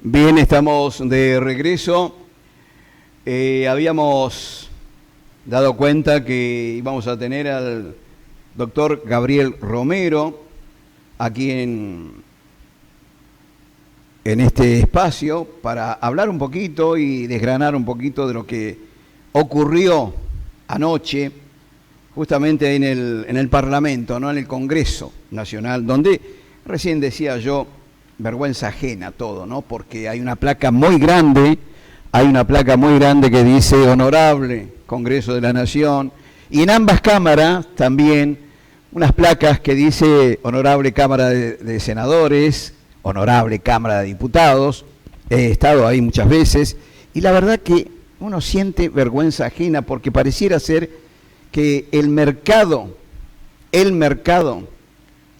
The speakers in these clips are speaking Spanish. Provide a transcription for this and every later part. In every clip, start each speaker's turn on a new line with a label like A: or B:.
A: Bien, estamos de regreso. Habíamos dado cuenta que íbamos a tener al doctor Gabriel Romero aquí en este espacio para hablar un poquito y desgranar un poquito de lo que ocurrió anoche justamente en el Parlamento, ¿no? En el Congreso Nacional, donde recién decía yo, vergüenza ajena todo, ¿no? Porque hay una placa muy grande que dice Honorable Congreso de la Nación, y en ambas cámaras también unas placas que dice Honorable Cámara de Senadores, Honorable Cámara de Diputados. He estado ahí muchas veces y la verdad que uno siente vergüenza ajena porque pareciera ser que el mercado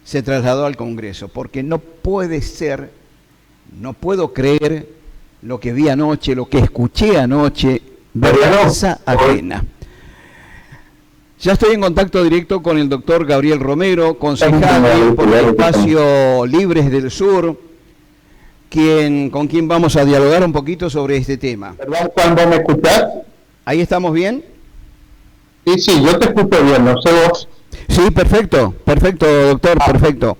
A: se trasladó al Congreso, porque no puede ser, no puedo creer lo que vi anoche, lo que escuché anoche, vergüenza ajena. Ya estoy en contacto directo con el doctor Gabriel Romero, concejal por el Espacio Libres del Sur, con quien vamos a dialogar un poquito sobre este tema.
B: Perdón, ¿cuándo me escuchás?
A: ¿Ahí estamos bien?
B: Sí, yo te escucho bien, no sé vos.
A: Sí, perfecto, doctor, perfecto.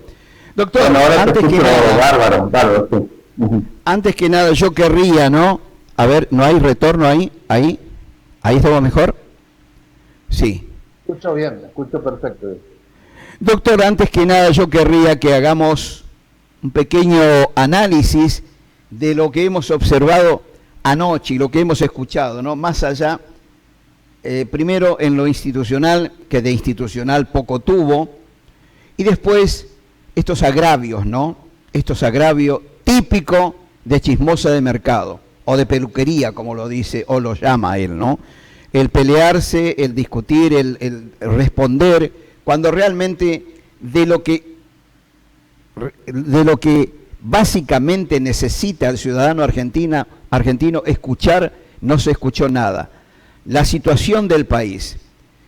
A: Doctor,
B: bueno, ahora antes que nada, bárbaro, sí.
A: Antes que nada, yo querría, ¿no? A ver, ¿no hay retorno ahí? ¿Ahí estamos mejor? Sí.
B: Escucho bien, escucho perfecto.
A: Doctor, antes que nada, yo querría que hagamos un pequeño análisis de lo que hemos observado anoche y lo que hemos escuchado, ¿no? Más allá, primero en lo institucional, que de institucional poco tuvo, y después estos agravios, ¿no? Estos agravios típicos de chismosa de mercado, o de peluquería, como lo dice, o lo llama él, ¿no? El pelearse, el discutir, el responder, cuando realmente de lo que básicamente necesita el ciudadano argentino escuchar, no se escuchó nada. La situación del país,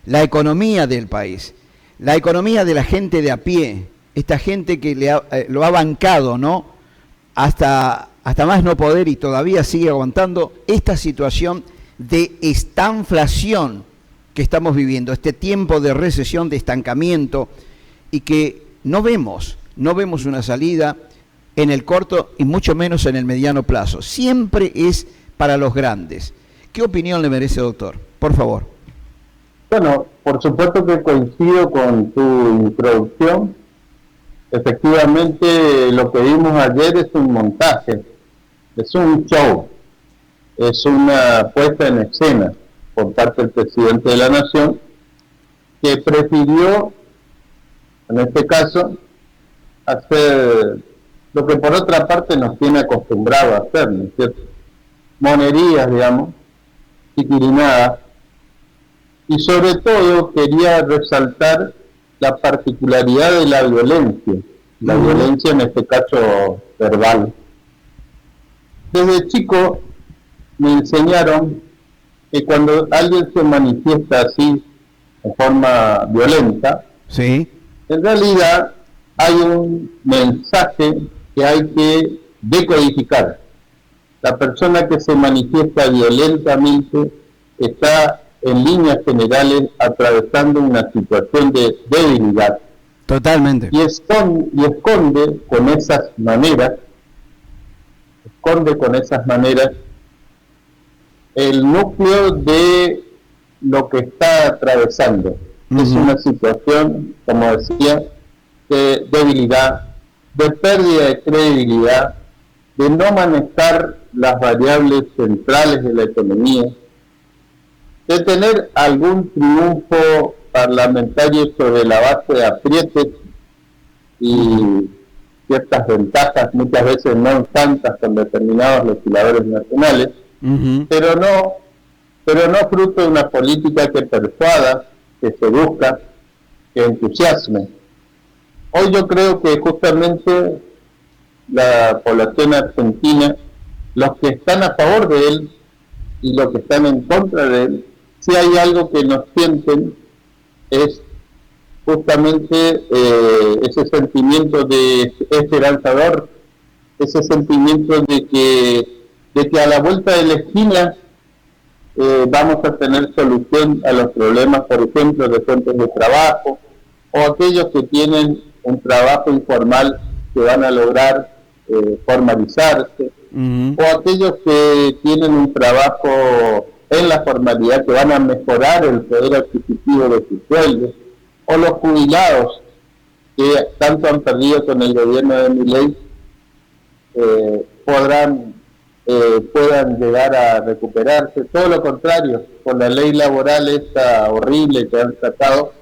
A: la economía del país, la economía de la gente de a pie, esta gente que lo ha bancado, ¿no? Hasta más no poder y todavía sigue aguantando esta situación de estanflación que estamos viviendo, este tiempo de recesión, de estancamiento, y que no vemos una salida en el corto y mucho menos en el mediano plazo. Siempre es para los grandes. ¿Qué opinión le merece, doctor? Por favor.
B: Bueno, por supuesto que coincido con tu introducción. Efectivamente, lo que vimos ayer es un montaje, es un show, es una puesta en escena por parte del presidente de la Nación, que prefirió, en este caso, hacer lo que por otra parte nos tiene acostumbrado a hacer, ¿no es cierto? Monerías, digamos, chiquilinadas, y sobre todo quería resaltar la particularidad de la violencia en este caso verbal. Desde chico me enseñaron que cuando alguien se manifiesta así, de forma violenta,
A: sí,
B: en realidad hay un mensaje que hay que decodificar. La persona que se manifiesta violentamente está en líneas generales atravesando una situación de debilidad.
A: Totalmente.
B: Y esconde con esas maneras el núcleo de lo que está atravesando. Es una situación, como decía, de debilidad, de pérdida de credibilidad, de no manejar las variables centrales de la economía, de tener algún triunfo parlamentario sobre la base de aprietes y ciertas ventajas, muchas veces no tantas con determinados legisladores nacionales, pero no fruto de una política que persuada, que seduzca, que entusiasme. Hoy yo creo que justamente la población argentina, los que están a favor de él y los que están en contra de él, si hay algo que nos sienten es justamente ese sentimiento de esperanzador ese sentimiento de que a la vuelta de la esquina vamos a tener solución a los problemas, por ejemplo, de fuentes de trabajo, o aquellos que tienen un trabajo informal que van a lograr formalizarse, o aquellos que tienen un trabajo en la formalidad que van a mejorar el poder adquisitivo de sus sueldos, o los jubilados que tanto han perdido con el gobierno de Milei, puedan llegar a recuperarse. Todo lo contrario, con la ley laboral esta horrible que han sacado,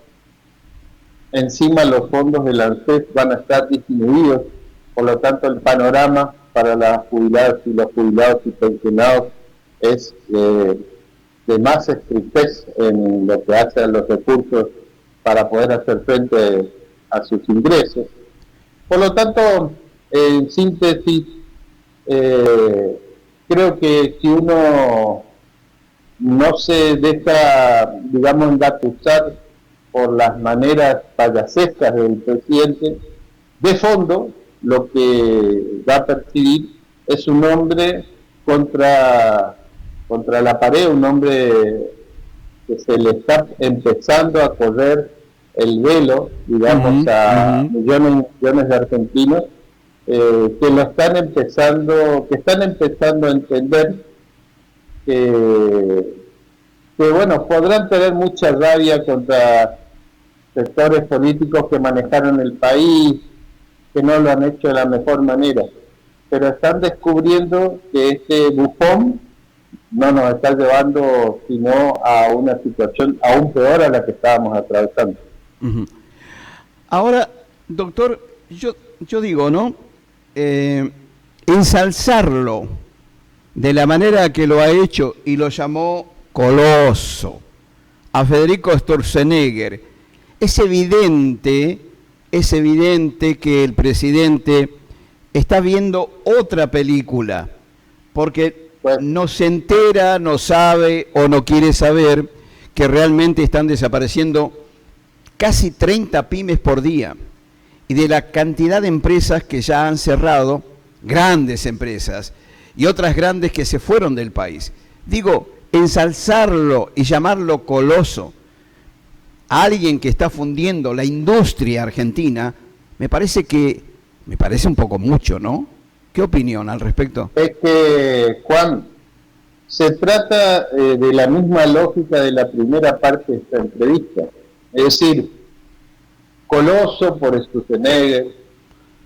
B: encima los fondos del ANSES van a estar disminuidos, por lo tanto el panorama para las jubiladas y los jubilados y pensionados es de más estrictez en lo que hace a los recursos para poder hacer frente a sus ingresos. Por lo tanto, en síntesis, creo que si uno no se deja, digamos, engatusar por las maneras payasescas del presidente, de fondo lo que va a percibir es un hombre contra la pared, un hombre que se le está empezando a correr el velo, digamos, a millones de argentinos, que están empezando a entender que bueno, podrán tener mucha rabia contra sectores políticos que manejaron el país, que no lo han hecho de la mejor manera, pero están descubriendo que este bufón no nos está llevando sino a una situación aún peor a la que estábamos atravesando.
A: Ahora, doctor, yo digo, ¿no? Ensalzarlo de la manera que lo ha hecho y lo llamó coloso a Federico Sturzenegger, es evidente que el presidente está viendo otra película, porque no se entera, no sabe o no quiere saber que realmente están desapareciendo casi 30 pymes por día, y de la cantidad de empresas que ya han cerrado, grandes empresas, y otras grandes que se fueron del país. Digo, ensalzarlo y llamarlo coloso a alguien que está fundiendo la industria argentina, me parece un poco mucho, ¿no? ¿Qué opinión al respecto?
B: Es que, Juan, se trata de la misma lógica de la primera parte de esta entrevista. Es decir, coloso por Sturzenegger,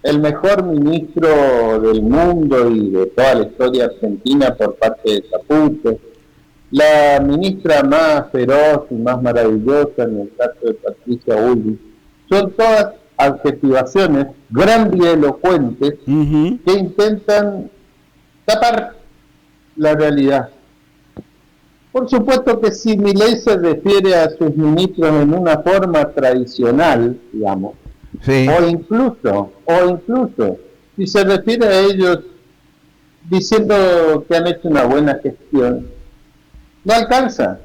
B: el mejor ministro del mundo y de toda la historia argentina por parte de Caputo, la ministra más feroz y más maravillosa en el caso de Patricia Bullrich, son todas adjetivaciones grandilocuentes que intentan tapar la realidad. Por supuesto que si Milei se refiere a sus ministros en una forma tradicional, digamos, sí, o incluso si se refiere a ellos diciendo que han hecho una buena gestión, no alcanza,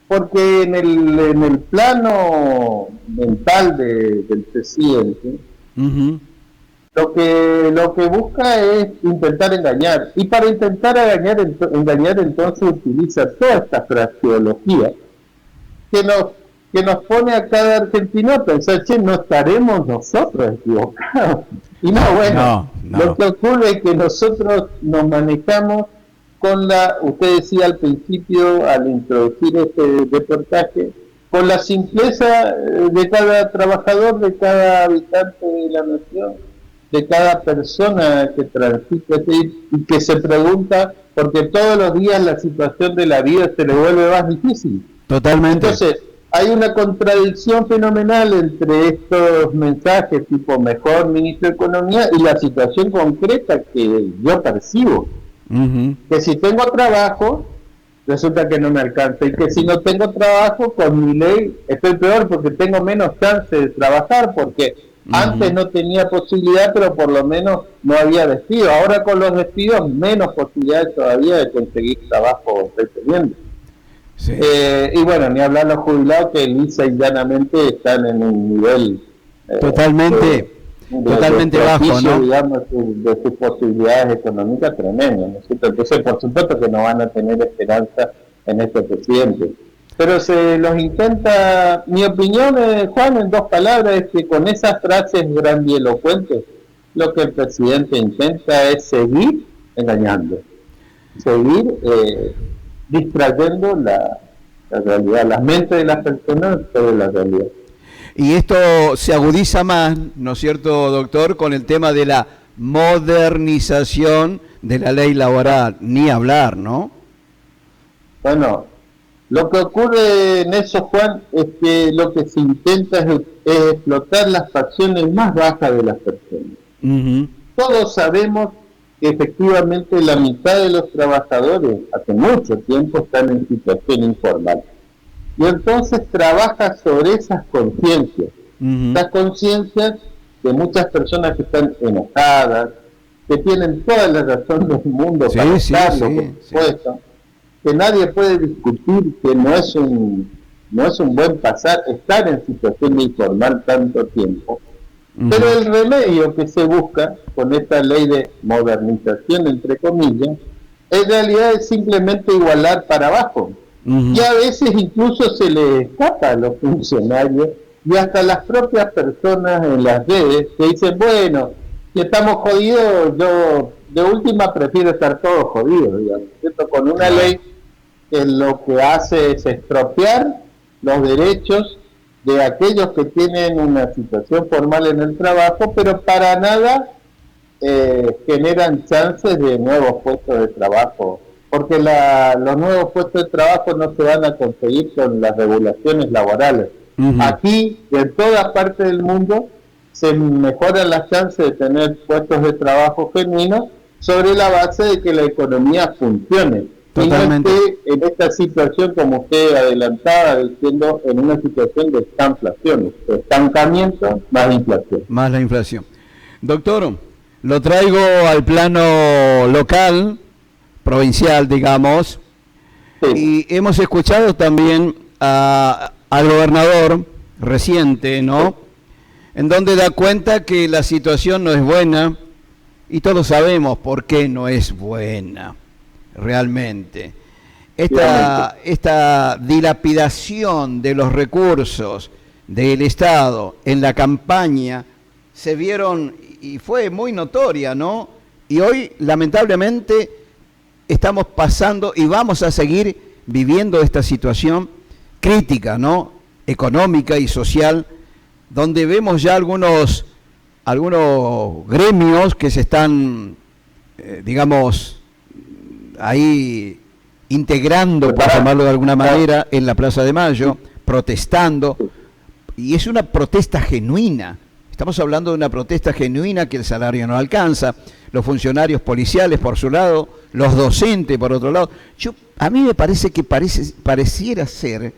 B: porque en el plano mental del presidente, lo que busca es intentar engañar, y para intentar engañar entonces utiliza toda esta fraseología que nos pone a cada argentino a pensar, che, no estaremos nosotros equivocados. Y no, bueno, lo que ocurre es que nosotros nos manejamos con usted decía al principio, al introducir este reportaje, con la simpleza de cada trabajador, de cada habitante de la nación, de cada persona que transita y que se pregunta, porque todos los días la situación de la vida se le vuelve más difícil.
A: Totalmente.
B: Entonces, hay una contradicción fenomenal entre estos mensajes tipo mejor ministro de Economía y la situación concreta que yo percibo. Que si tengo trabajo, resulta que no me alcanza, y que si no tengo trabajo, con mi ley estoy peor porque tengo menos chance de trabajar, porque antes no tenía posibilidad, pero por lo menos no había despido. Ahora con los despidos, menos posibilidades todavía de conseguir trabajo estoy teniendo. Sí. Y bueno, ni hablar los jubilados que lisa y llanamente están en un nivel
A: totalmente totalmente bajo, ¿no?
B: Digamos, de sus posibilidades económicas tremendas, ¿no es cierto? Entonces, por supuesto que no van a tener esperanza en este presidente. Pero se los intenta, mi opinión, Juan, en dos palabras, es que con esas frases grandilocuentes, lo que el presidente intenta es seguir engañando, seguir distrayendo la realidad, la mente de las personas sobre la realidad.
A: Y esto se agudiza más, ¿no es cierto, doctor?, con el tema de la modernización de la ley laboral, ni hablar, ¿no?
B: Bueno, lo que ocurre en eso, Juan, es que lo que se intenta es explotar las facciones más bajas de las personas. Uh-huh. Todos sabemos que efectivamente la mitad de los trabajadores hace mucho tiempo están en situación informal. Y entonces trabaja sobre esas conciencias, las conciencias de muchas personas que están enojadas, que tienen toda la razón del mundo para estarlo, por supuesto, que nadie puede discutir que no es un buen pasar estar en situación de informal tanto tiempo. Pero el remedio que se busca con esta ley de modernización, entre comillas, en realidad es simplemente igualar para abajo. Y a veces incluso se le escapa a los funcionarios y hasta las propias personas en las redes que dicen, bueno, si estamos jodidos, yo de última prefiero estar todos jodidos, digamos, ¿cierto? Con una ley que lo que hace es expropiar los derechos de aquellos que tienen una situación formal en el trabajo, pero para nada generan chances de nuevos puestos de trabajo, porque los nuevos puestos de trabajo no se van a conseguir con las regulaciones laborales. Aquí, en toda parte del mundo, se mejoran las chances de tener puestos de trabajo genuinos sobre la base de que la economía funcione.
A: Totalmente.
B: Y no esté en esta situación, como usted adelantaba, diciendo, en una situación de estanflación, de estancamiento más inflación.
A: Más la inflación. Doctor, lo traigo al plano local, provincial, digamos, y hemos escuchado también al gobernador reciente, ¿no?, en donde da cuenta que la situación no es buena, y todos sabemos por qué no es buena, realmente. Esta dilapidación de los recursos del Estado en la campaña se vieron y fue muy notoria, ¿no? Y hoy, lamentablemente, estamos pasando y vamos a seguir viviendo esta situación crítica, ¿no?, económica y social, donde vemos ya algunos gremios que se están, digamos, ahí integrando, por llamarlo de alguna manera, en la Plaza de Mayo, protestando, y es una protesta genuina. Estamos hablando de una protesta genuina, que el salario no alcanza, los funcionarios policiales por su lado, los docentes por otro lado. A mí me parece que pareciera ser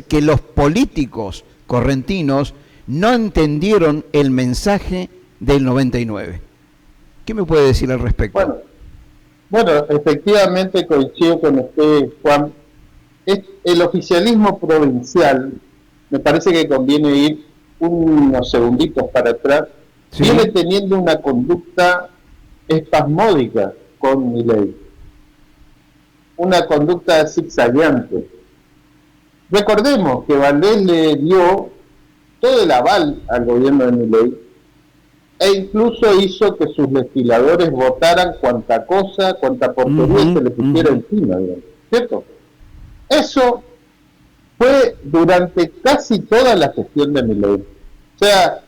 A: que los políticos correntinos no entendieron el mensaje del 99. ¿Qué me puede decir al respecto?
B: Bueno, efectivamente coincido con usted, Juan. El oficialismo provincial, me parece que conviene ir unos segunditos para atrás, viene teniendo una conducta espasmódica con Milei, una conducta zigzagueante. Recordemos que Valdés le dio todo el aval al gobierno de Milei e incluso hizo que sus legisladores votaran cuanta porquería se le pusiera encima, ¿cierto? Eso fue durante casi toda la gestión de Milei. O sea,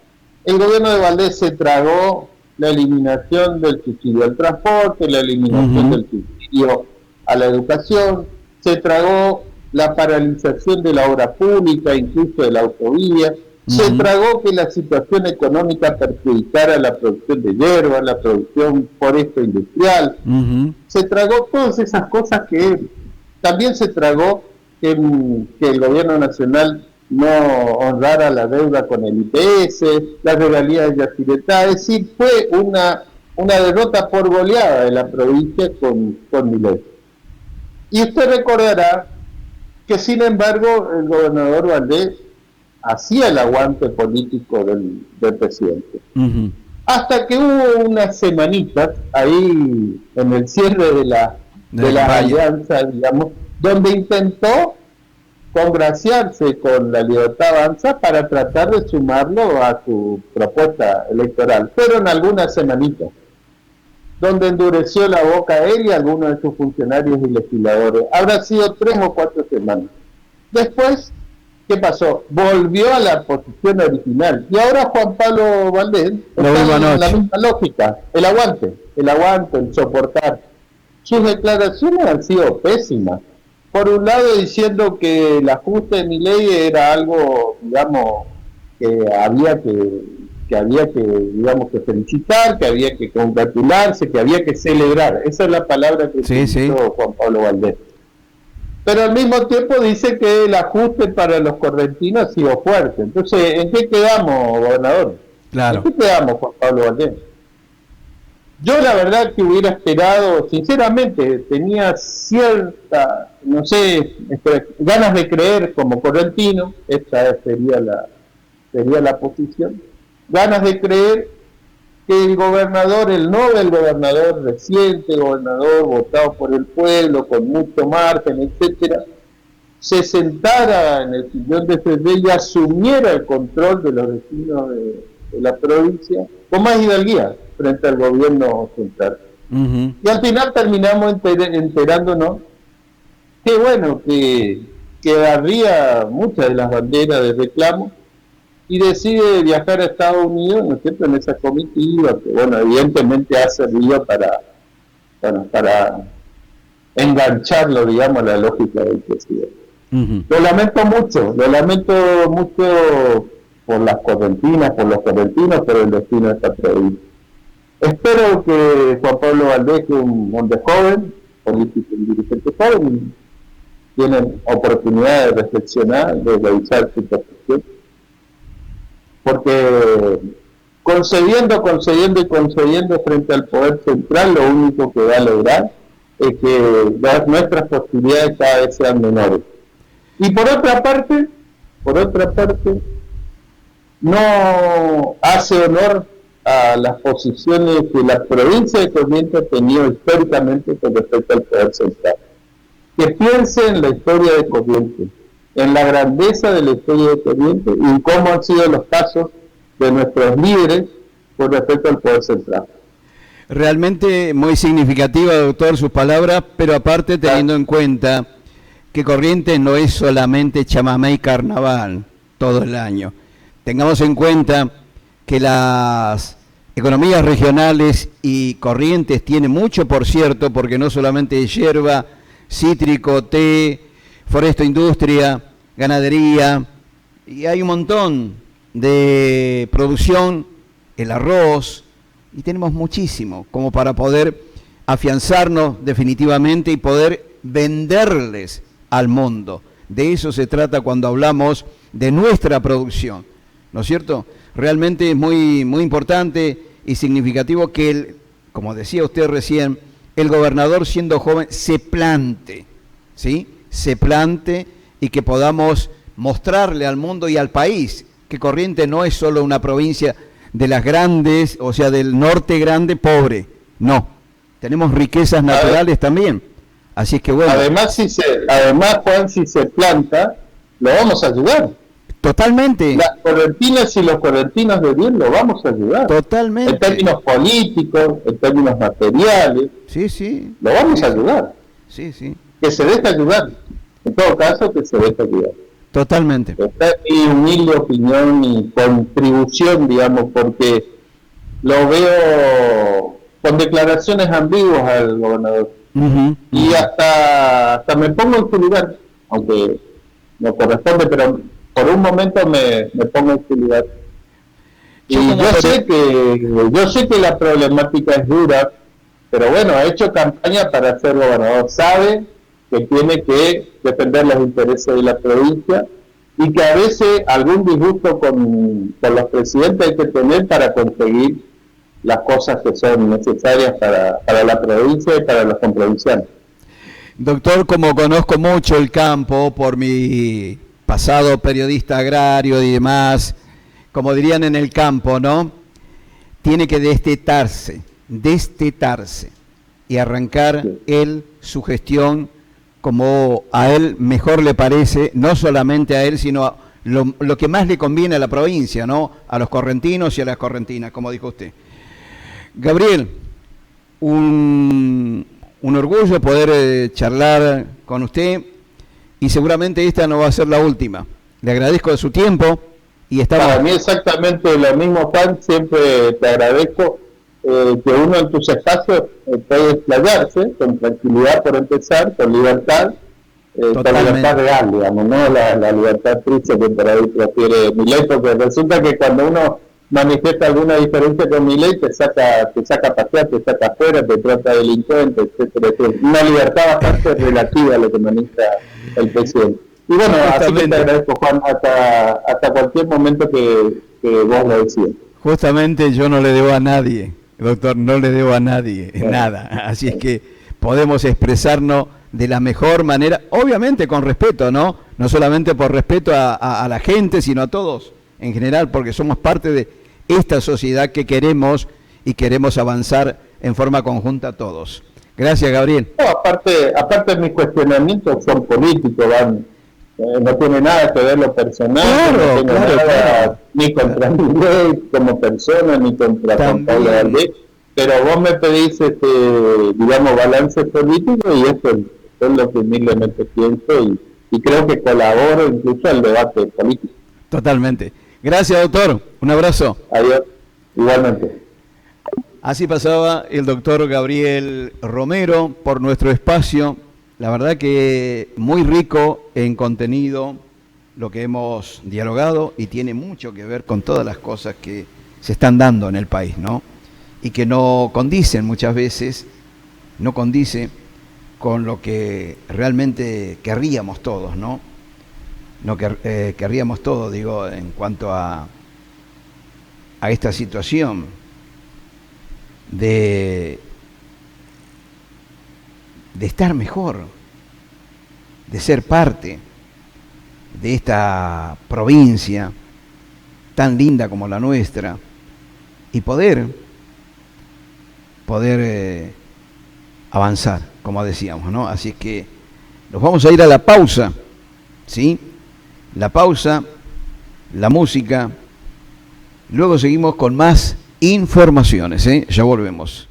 B: el gobierno de Valdés se tragó la eliminación del subsidio al transporte, la eliminación del subsidio a la educación, se tragó la paralización de la obra pública, incluso de la autovía, se tragó que la situación económica perjudicara la producción de hierba, la producción forestal industrial, se tragó todas esas cosas que también se tragó que el gobierno nacional no honrara la deuda con el IPS, las regalías de Yacyretá. Es decir, fue una derrota por goleada de la provincia con Milei. Y usted recordará que, sin embargo, el gobernador Valdés hacía el aguante político del presidente. Hasta que hubo unas semanitas ahí en el cierre de la alianza, digamos, donde intentó congraciarse con la Libertad Avanza para tratar de sumarlo a su propuesta electoral. Fueron algunas semanitas donde endureció la boca a él y a algunos de sus funcionarios y legisladores. Habrá sido 3 o 4 semanas. Después, ¿qué pasó? Volvió a la posición original. Y ahora Juan Pablo Valdés está en la misma lógica. El aguante, el soportar. Sus declaraciones han sido pésimas. Por un lado diciendo que el ajuste de Milei era algo, digamos, que había que, digamos, que felicitar, que había que congratularse, que había que celebrar. Esa es la palabra que utilizó Juan Pablo Valdés. Pero al mismo tiempo dice que el ajuste para los correntinos ha sido fuerte. Entonces, ¿en qué quedamos, gobernador?
A: Claro.
B: ¿En qué quedamos, Juan Pablo Valdés? Yo la verdad que hubiera esperado, sinceramente, tenía cierta, no sé, ganas de creer como correntino, esta sería la posición, ganas de creer que el gobernador, el Nobel gobernador, reciente gobernador, votado por el pueblo, con mucho margen, etcétera, se sentara en el sillón de Fresnel y asumiera el control de los destinos de la provincia con más hidalguía frente al gobierno central. Y al final terminamos enterándonos que bueno, que barría muchas de las banderas de reclamo y decide viajar a Estados Unidos, ¿no es cierto?, en esa comitiva, que bueno, evidentemente ha servido para engancharlo, digamos, a la lógica del presidente. Lo lamento mucho por las correntinas, por los correntinos, por el destino de esta provincia. Espero que Juan Pablo Valdés, que es un hombre joven, político y dirigente joven, tienen oportunidad de reflexionar, de revisar su posición, porque concediendo frente al poder central, lo único que va a lograr es que nuestras posibilidades cada vez sean menores. Y por otra parte, no hace honor a las posiciones que la provincia de Corrientes ha tenido históricamente con respecto al poder central. Que piense en la historia de Corrientes, en la grandeza de la historia de Corrientes y en cómo han sido los casos de nuestros líderes con respecto al poder central.
A: Realmente muy significativa, doctor, sus palabras, pero aparte teniendo en cuenta que Corrientes no es solamente chamamé y carnaval todo el año. Tengamos en cuenta que las economías regionales y Corrientes tiene mucho, por cierto, porque no solamente hierba, cítrico, té, foresto, industria, ganadería, y hay un montón de producción, el arroz, y tenemos muchísimo como para poder afianzarnos definitivamente y poder venderles al mundo. De eso se trata cuando hablamos de nuestra producción, ¿no es cierto? Realmente es muy, muy importante y significativo que, como decía usted recién, el gobernador siendo joven se plante, ¿sí? Se plante y que podamos mostrarle al mundo y al país que Corrientes no es solo una provincia de las grandes, o sea, del norte grande, pobre. No, tenemos riquezas naturales también. Así es que bueno. Además,
B: Juan, si se planta, lo vamos a ayudar.
A: Totalmente.
B: Las correntinas y los correntinos de bien lo vamos a ayudar.
A: Totalmente.
B: En términos políticos, en términos materiales.
A: Sí.
B: Lo vamos a ayudar.
A: Sí.
B: Que se deje ayudar. En todo caso, que se deje ayudar.
A: Totalmente.
B: Esta es mi humilde opinión y contribución, digamos, porque lo veo con declaraciones ambiguas al gobernador. Y hasta me pongo en su lugar, aunque no corresponde, pero por un momento me pongo en su lugar. Y yo sé que la problemática es dura, pero bueno, ha hecho campaña para ser gobernador, sabe que tiene que defender los intereses de la provincia y que a veces algún disgusto con los presidentes hay que tener para conseguir las cosas que son necesarias para la provincia y para los comprovincianos.
A: Doctor, como conozco mucho el campo por mi pasado periodista agrario y demás, como dirían en el campo, ¿no? Tiene que destetarse y arrancar él su gestión como a él mejor le parece, no solamente a él, sino a lo que más le conviene a la provincia, ¿no? A los correntinos y a las correntinas, como dijo usted. Gabriel, un orgullo poder charlar con usted y seguramente esta no va a ser la última. Le agradezco de su tiempo y estamos...
B: Para mí exactamente lo mismo, Juan, siempre te agradezco que uno en tus espacios puede explayarse con tranquilidad por empezar, con libertad, con libertad real, digamos, no la libertad triste que por ahí prefiere Milei, porque resulta que cuando uno manifiesta alguna diferencia con Milei te saca a pasear, te saca afuera, te trata de delincuente, etcétera, etcétera. Una libertad bastante relativa a lo que maneja el presidente. Y bueno, así que te agradezco, Juan, hasta cualquier momento que vos lo decías.
A: Justamente yo no le debo a nadie, doctor, no le debo a nadie nada, así es que podemos expresarnos de la mejor manera, obviamente con respeto, ¿no? No solamente por respeto a la gente, sino a todos en general, porque somos parte de esta sociedad que queremos y queremos avanzar en forma conjunta todos. Gracias, Gabriel.
B: No, aparte mis cuestionamientos son políticos, no tiene nada que ver lo personal, no tengo nada ni contra Milei como persona, ni contra Juan Pablo Valdés, pero vos me pedís, digamos, balance político y eso es lo que humildemente pienso y creo que colaboro incluso al debate político.
A: Totalmente. Gracias, doctor. Un abrazo.
B: Adiós. Igualmente.
A: Así pasaba el doctor Gabriel Romero por nuestro espacio. La verdad que muy rico en contenido lo que hemos dialogado y tiene mucho que ver con todas las cosas que se están dando en el país, ¿no? Y que no condicen muchas veces, no condice con lo que realmente querríamos todos, ¿no? No querríamos todos, digo, en cuanto a esta situación de estar mejor, de ser parte de esta provincia tan linda como la nuestra y poder avanzar, como decíamos, ¿no? Así que nos vamos a ir a la pausa, ¿sí? La pausa, la música, luego seguimos con más informaciones, ¿eh? Ya volvemos.